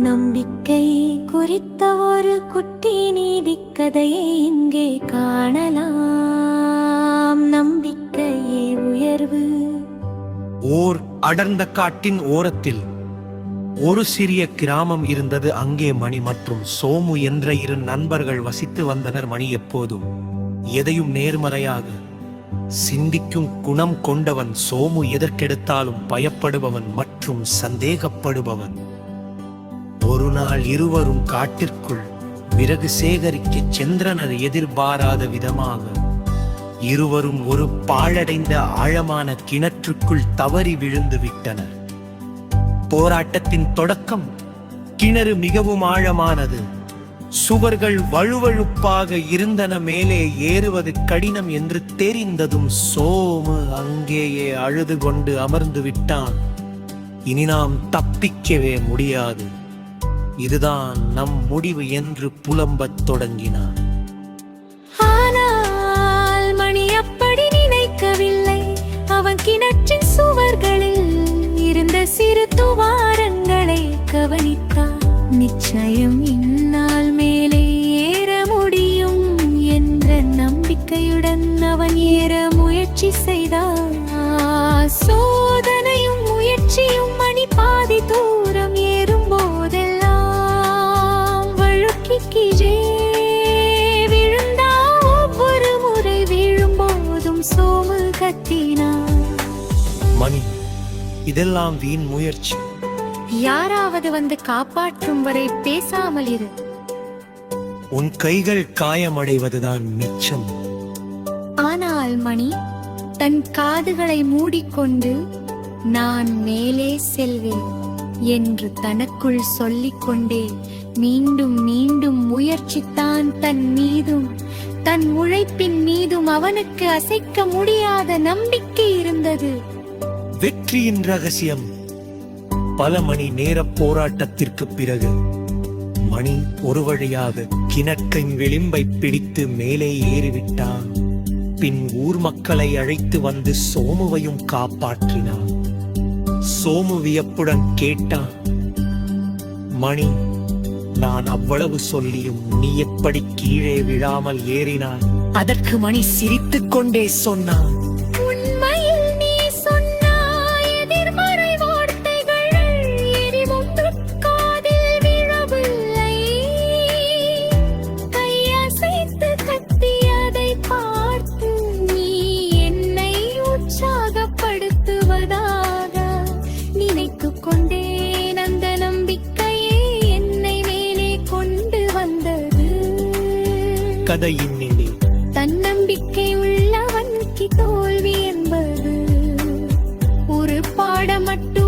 நம்பிக்கை குறித்த ஒரு குட்டி நீதிக்கதையை இங்கே காணலாம். நம்பிக்கையே உயர்வு. ஓர் அடர்ந்த காட்டின் ஓரத்தில் ஒரு சிறிய கிராமம் இருந்தது. அங்கே மணி மற்றும் சோமு என்ற இரு நண்பர்கள் வசித்து வந்தனர். மணி எப்போதும் எதையும் நேர்மறையாக சிந்திக்கும் குணம் கொண்டவன். சோமு எதற்கெடுத்தாலும் பயப்படுபவன் மற்றும் சந்தேகப்படுபவன். ஒரு நாள் இருவரும் காட்டிற்குள் விறகு சேகரிக்க சென்றனர். எதிர்பாராத விதமாக இருவரும் ஒரு பாழடைந்த ஆழமான கிணற்றுக்குள் தவறி விழுந்து விட்டனர். போராட்டத்தின் தொடக்கம். கிணறு மிகவும் ஆழமானது. சுவர்கள் வழுவழுப்பாக இருந்தன. மேலே ஏறுவது கடினம் என்று தெரிந்ததும் சோமு அங்கேயே அழுது கொண்டு அமர்ந்து விட்டான். இனி நாம் தப்பிக்கவே முடியாது, இதுதான் நம் முடிவு என்று புலம்பத் தொடங்கினான். ஆனால் மணி அப்படி நினைக்கவில்லை. அவன் கிணற்றின் சுவர்களில் இருந்த சிறு துவாரங்களை கவனித்தான். நிச்சயம் இந்நாள் மேலே ஏற முடியும் என்ற நம்பிக்கையுடன் அவன் ஏற முயற்சி செய்தான். சோதனையும் முயற்சியும் மணி பாதி தூரம் ஏறும் போதெல்லாம் வழுக்கி கீழே விழுந்தான். ஒவ்வொரு முறை விழும் போதும் சோமு கத்தினான், மணி, இதெல்லாம் வீண் முயற்சி. யாராவது வந்து காப்பாற்றும் வரை பேசாமல் இரு. உன் கைகள் காயமடைவதுதான் மிச்சம். ஆனால் மணி தன் காதுகளை மூடிக்கொண்டு நான் மேலே செல்வேன் என்று தனக்குள் சொல்லிக்கொண்டே மீண்டும் மீண்டும் முயற்சித்தான். தன் மீதும் தன் உழைப்பின் மீதும் அவனுக்கு அசைக்க முடியாத நம்பிக்கை இருந்தது. வெற்றியின் ரகசியம். பல மணி நேர போராட்டத்திற்கு பிறகு மணி ஒரு வழியாக கிணற்றின் விளிம்பை பிடித்து மேலே ஏறிவிட்டான். பின் ஊர் மக்களை அழைத்து வந்து சோமுவையும் காப்பாற்றினான். சோமு வியப்புடன் கேட்டான், மணி, நான் அவ்வளவு சொல்லியும் நீ எப்படி கீழே விழாமல் ஏறினாய்? அதற்கு மணி சிரித்துக் கொண்டே சொன்னான், கதையின் நிலை. தன்னம்பிக்கை உள்ளவனுக்கு தோல்வி என்பது ஒரு பாடம் மட்டும்.